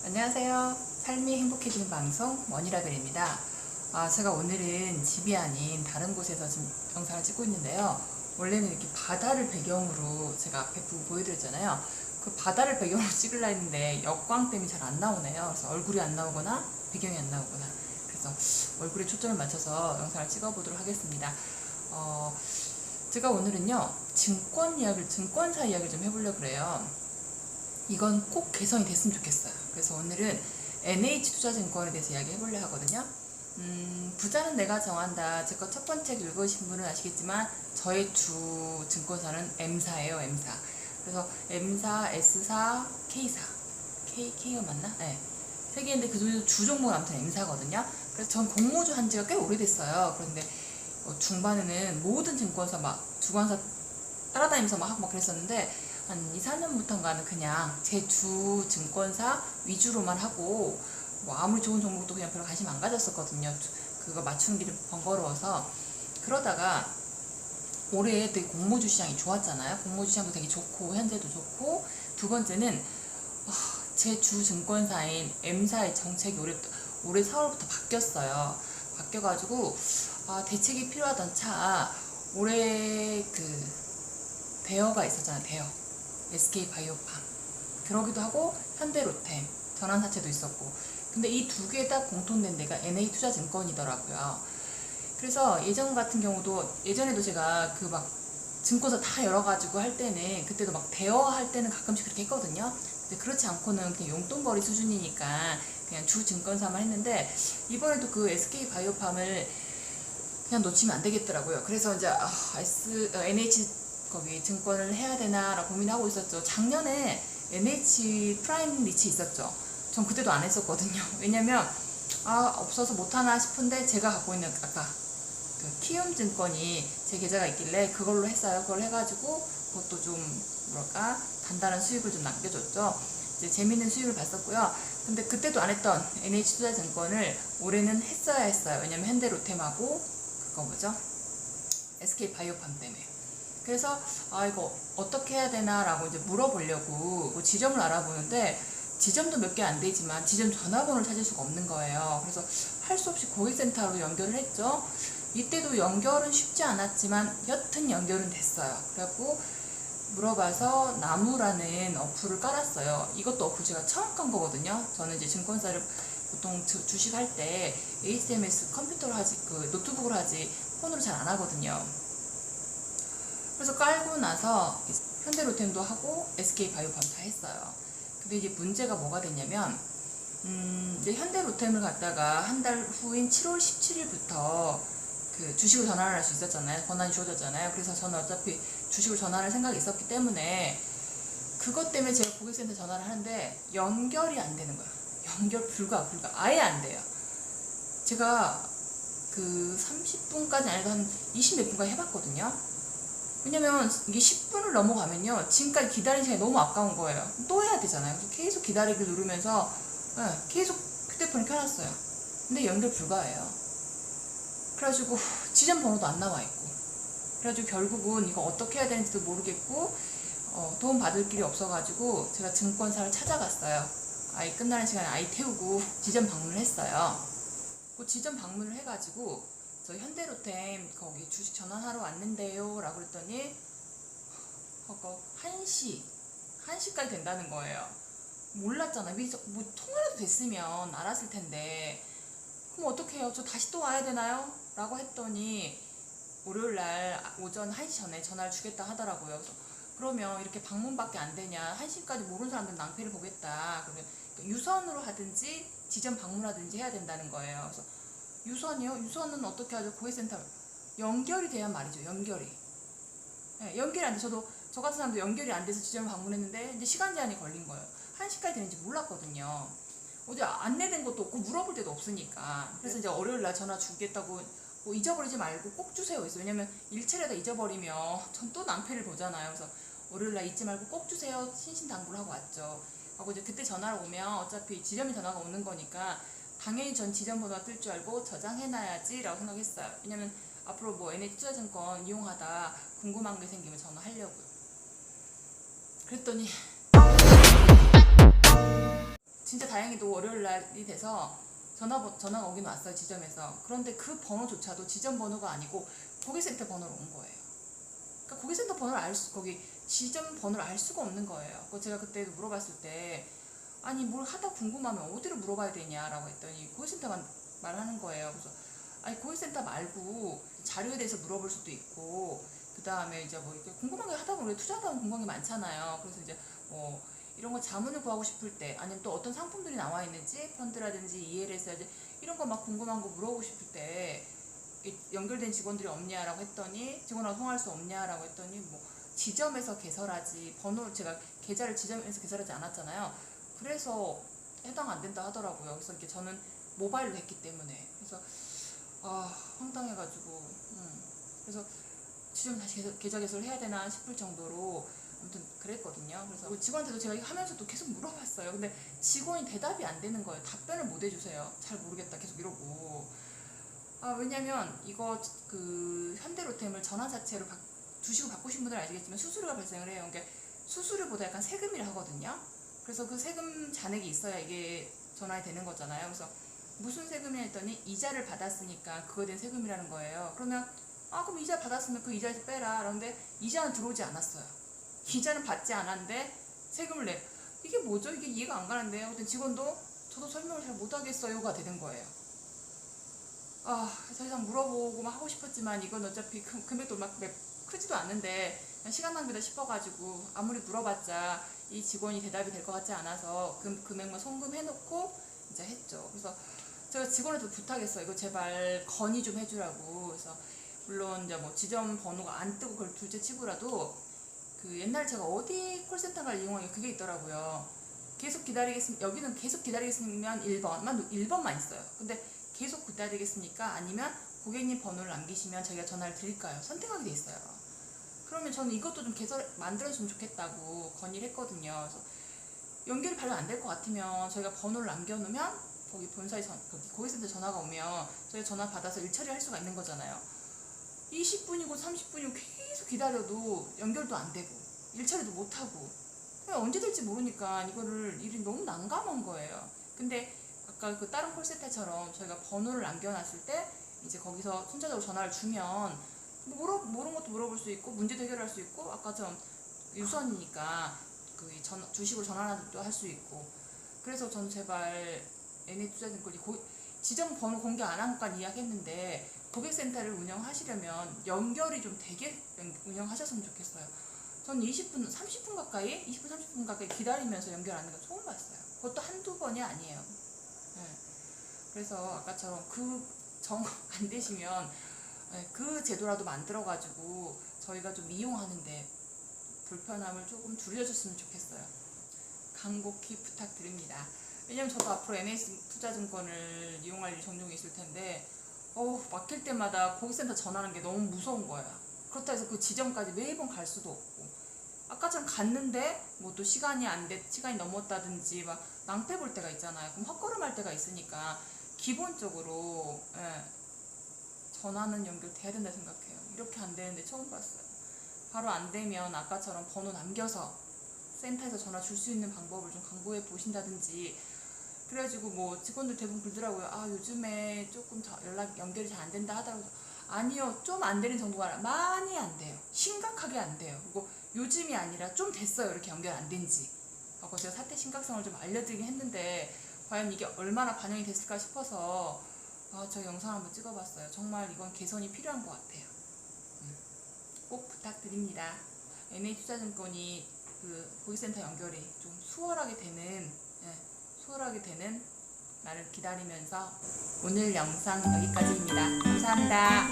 안녕하세요. 삶이 행복해지는 방송 원이라벨입니다. 제가 오늘은 집이 아닌 다른 곳에서 지금 영상을 찍고 있는데요. 원래는 이렇게 바다를 배경으로 제가 앞에 보여드렸잖아요. 그 바다를 배경으로 찍으려 했는데 역광 때문에 잘 안 나오네요. 그래서 얼굴이 안 나오거나 배경이 안 나오거나, 그래서 얼굴에 초점을 맞춰서 영상을 찍어보도록 하겠습니다. 제가 오늘은요 증권사 이야기를 좀 해보려고 그래요. 이건 꼭 개선이 됐으면 좋겠어요. 그래서 오늘은 NH투자증권에 대해서 이야기 해보려고 하거든요. 부자는 내가 정한다. 제 거 첫 번째 책 읽으신 분은 아시겠지만 저의 주 증권사는 M사예요. M사. 그래서 M사, S사, K사. K가 맞나? 네. 세 개인데 그 중에서 주 종목은 아무튼 M사거든요. 그래서 전 공모주 한 지가 꽤 오래됐어요. 그런데 중반에는 모든 증권사 막 주관사 따라다니면서 막 하고 막 그랬었는데 한 2, 4년부터인가는 그냥 제 주 증권사 위주로만 하고 뭐 아무리 좋은 종목도 그냥 별로 관심 안 가졌었거든요. 그거 맞추는 게 좀 번거로워서. 그러다가 올해 되게 공모주 시장이 좋았잖아요. 공모주 시장도 되게 좋고 현재도 좋고, 두 번째는 제 주 증권사인 M사의 정책이 올해 4월부터 바뀌었어요. 바뀌어가지고 대책이 필요하던 차 올해 그 대여가 있었잖아요. 대여 SK바이오팜, 그러기도 하고 현대로템 전환사채도 있었고, 근데 이 두 개 다 공통된 데가 NH투자증권이더라고요. 그래서 예전 같은 경우도, 예전에도 제가 그 막 증권사 다 열어가지고 할 때는, 그때도 막 대여할 때는 가끔씩 그렇게 했거든요. 근데 그렇지 않고는 그냥 용돈벌이 수준이니까 그냥 주 증권사만 했는데, 이번에도 그 SK바이오팜을 그냥 놓치면 안 되겠더라고요. 그래서 이제 NH 거기 증권을 해야 되나라고 고민하고 있었죠. 작년에 NH 프라임 리츠 있었죠. 전 그때도 안 했었거든요. 왜냐면 없어서 못하나 싶은데 제가 갖고 있는 아까 그 키움 증권이 제 계좌가 있길래 그걸로 했어요. 그걸 해가지고 그것도 좀 뭐랄까 단단한 수익을 좀 남겨줬죠. 이제 재밌는 수익을 봤었고요. 근데 그때도 안 했던 NH투자증권을 올해는 했어야 했어요. 왜냐면 현대로템하고 그거 뭐죠? SK바이오팜 때문에. 그래서 이거 어떻게 해야 되나 라고 이제 물어보려고 뭐 지점을 알아보는데, 지점도 몇 개 안 되지만 지점 전화번호를 찾을 수가 없는 거예요. 그래서 할 수 없이 고객센터로 연결을 했죠. 이때도 연결은 쉽지 않았지만 여튼 연결은 됐어요. 그래갖고 물어봐서 나무라는 어플을 깔았어요. 이것도 어플 제가 처음 깐 거거든요. 저는 이제 증권사를 보통 주식 할 때 HMS 컴퓨터로 하지, 그 노트북으로 하지 폰으로 잘 안 하거든요. 그래서 깔고 나서 현대로템도 하고 SK바이오팜 다 했어요. 근데 이제 문제가 뭐가 됐냐면, 이제 현대로템을 갖다가 한 달 후인 7월 17일부터 그 주식을 전환을 할 수 있었잖아요. 권한이 주어졌잖아요. 그래서 저는 어차피 주식을 전환할 생각이 있었기 때문에 그것 때문에 제가 고객센터 전화를 하는데 연결이 안 되는 거예요. 연결 불가 아예 안 돼요. 제가 그 30분까지 아니고 한 20 몇 분까지 해봤거든요. 왜냐면 이게 10분을 넘어가면요, 지금까지 기다린 시간이 너무 아까운 거예요. 또 해야 되잖아요. 그래서 계속 기다리기를 누르면서 계속 휴대폰을 켜놨어요. 근데 연결 불가예요. 그래가지고 지점 번호도 안 나와 있고, 그래가지고 결국은 이거 어떻게 해야 되는지도 모르겠고 도움 받을 길이 없어가지고 제가 증권사를 찾아갔어요. 아이 끝나는 시간에 아이 태우고 지점 방문을 했어요. 그 지점 방문을 해가지고 저 현대로템 거기 주식 전환하러 왔는데요 라고 그랬더니 1시까지 된다는 거예요. 몰랐잖아. 뭐 통화라도 됐으면 알았을 텐데, 그럼 어떡해요? 저 다시 또 와야 되나요? 라고 했더니 월요일날 오전 1시 전에 전화를 주겠다 하더라고요. 그래서 그러면 이렇게 방문밖에 안 되냐, 1시까지 모르는 사람들은 낭패를 보겠다. 그러면 유선으로 하든지 지점 방문하든지 해야 된다는 거예요. 그래서 유선이요? 유선은 어떻게 하죠? 고객센터 연결이 돼야 말이죠. 연결이. 네, 연결이 안 돼. 저 같은 사람도 연결이 안 돼서 지점을 방문했는데 이제 시간 제한이 걸린 거예요. 1시까지 되는지 몰랐거든요. 어제 안내된 것도 없고 물어볼 데도 없으니까. 그래서 이제 월요일날 전화 주겠다고, 뭐 잊어버리지 말고 꼭 주세요 했어요. 왜냐면 일체라도 잊어버리면 전 또 낭패를 보잖아요. 그래서 월요일날 잊지 말고 꼭 주세요. 신신당부를 하고 왔죠. 하고 이제 그때 전화를 오면 어차피 지점이 전화가 오는 거니까 당연히 전 지점 번호가 뜰 줄 알고 저장해놔야지 라고 생각했어요. 왜냐면 앞으로 뭐 NH투자증권 이용하다 궁금한 게 생기면 전화하려고요. 그랬더니 진짜 다행히도 월요일 날이 돼서 전화가 오긴 왔어요, 지점에서. 그런데 그 번호조차도 지점 번호가 아니고 고객센터 번호로 온 거예요. 그러니까 고객센터 번호를 거기 지점 번호를 알 수가 없는 거예요. 제가 그때도 물어봤을 때, 아니 뭘 하다 궁금하면 어디로 물어봐야 되냐라고 했더니 고객센터만 말하는 거예요. 그래서 아니 고객센터 말고 자료에 대해서 물어볼 수도 있고, 그 다음에 이제 뭐 이렇게 궁금한 게 하다 보면 투자하다 보면 궁금한 게 많잖아요. 그래서 이제 뭐 이런 거 자문을 구하고 싶을 때, 아니면 또 어떤 상품들이 나와 있는지, 펀드라든지 ELS라든지 이런 거 막 궁금한 거 물어보고 싶을 때 연결된 직원들이 없냐라고 했더니, 직원하고 통화할 수 없냐라고 했더니, 뭐 지점에서 개설하지, 제가 계좌를 지점에서 개설하지 않았잖아요. 그래서 해당 안 된다 하더라고요. 그래서 이렇게 저는 모바일로 했기 때문에. 그래서 황당해가지고 그래서 지점 다시 계좌 개설을 해야 되나 싶을 정도로 아무튼 그랬거든요. 그래서 직원한테도 제가 하면서도 계속 물어봤어요. 근데 직원이 대답이 안 되는 거예요. 답변을 못 해주세요. 잘 모르겠다 계속 이러고. 왜냐면 이거 현대로템을 전화 자체로 주식을 바꾸신 분들은 아시겠지만 수수료가 발생을 해요. 그러니까 수수료보다 약간 세금이라 하거든요. 그래서 그 세금 잔액이 있어야 이게 전환이 되는 거잖아요. 그래서 무슨 세금이냐 했더니 이자를 받았으니까 그거에 대한 세금이라는 거예요. 그러면 그럼 이자 받았으면 그 이자에서 빼라. 그런데 이자는 들어오지 않았어요. 이자는 받지 않았는데 세금을 내. 이게 뭐죠? 이게 이해가 안 가는데요. 근데 직원도 저도 설명을 잘 못하겠어요가 되는 거예요. 더 이상 물어보고 막 하고 싶었지만 이건 어차피 금액도 막 크지도 않는데 그냥 시간 낭비다 싶어가지고 아무리 물어봤자 이 직원이 대답이 될 것 같지 않아서 금액만 송금해놓고 이제 했죠. 그래서 제가 직원한테 부탁했어요. 이거 제발 건의 좀 해주라고. 그래서 물론 이제 뭐 지점 번호가 안 뜨고 그걸 둘째 치고라도 옛날에 제가 어디 콜센터를 이용한 게 그게 있더라고요. 계속 기다리겠습니다. 여기는 계속 기다리겠으면 1번만 있어요. 근데 계속 기다리겠습니까? 아니면 고객님 번호를 남기시면 저희가 전화를 드릴까요? 선택하게 돼 있어요. 그러면 저는 이것도 좀 만들어주면 좋겠다고 건의를 했거든요. 그래서 연결이 별로 안 될 것 같으면 저희가 번호를 남겨놓으면 거기 본사에 거기 고객센터 전화가 오면 저희가 전화 받아서 일 처리할 수가 있는 거잖아요. 20분이고 30분이고 계속 기다려도 연결도 안 되고 일 처리도 못 하고 언제 될지 모르니까 일이 너무 난감한 거예요. 근데 아까 다른 콜센터처럼 저희가 번호를 남겨놨을 때 이제 거기서 순차적으로 전화를 주면 모르는 것도 물어볼 수 있고 문제도 해결할 수 있고 아까처럼 유선이니까 주식으로 전화도 할 수 있고. 그래서 저는 제발 NH투자증권이 지점 번호 공개 안 한 것까지 이야기했는데 고객센터를 운영하시려면 연결이 좀 되게 운영하셨으면 좋겠어요. 저는 20분, 30분 가까이 기다리면서 연결하는 거 처음 봤어요. 그것도 한두 번이 아니에요. 그래서 아까처럼 정 안 되시면 그 제도라도 만들어가지고 저희가 좀 이용하는데 불편함을 조금 줄여줬으면 좋겠어요. 간곡히 부탁드립니다. 왜냐면 저도 앞으로 NH투자증권을 이용할 일이 종종 있을 텐데 맡길 때마다 고객센터 전화하는 게 너무 무서운 거야. 그렇다 해서 그 지점까지 매번 갈 수도 없고, 아까처럼 갔는데 뭐 또 시간이 넘었다든지 막 낭패 볼 때가 있잖아요. 그럼 헛걸음할 때가 있으니까 기본적으로 전화는 연결돼야 된다 생각해요. 이렇게 안 되는데 처음 봤어요. 바로 안 되면 아까처럼 번호 남겨서 센터에서 전화 줄 수 있는 방법을 좀 강구해 보신다든지. 그래가지고 뭐 직원들 대부분 그러더라고요. 요즘에 조금 연결이 잘 안 된다 하더라고요. 아니요, 좀 안 되는 정도가 아니라 많이 안 돼요. 심각하게 안 돼요. 그리고 요즘이 아니라 좀 됐어요, 이렇게 연결 안 된지. 제가 사태 심각성을 좀 알려드리긴 했는데 과연 이게 얼마나 반영이 됐을까 싶어서 저 영상 한번 찍어봤어요. 정말 이건 개선이 필요한 것 같아요. 꼭 부탁드립니다. NH투자증권이 고객센터 연결이 좀 수월하게 되는 날을 기다리면서 오늘 영상 여기까지입니다. 감사합니다.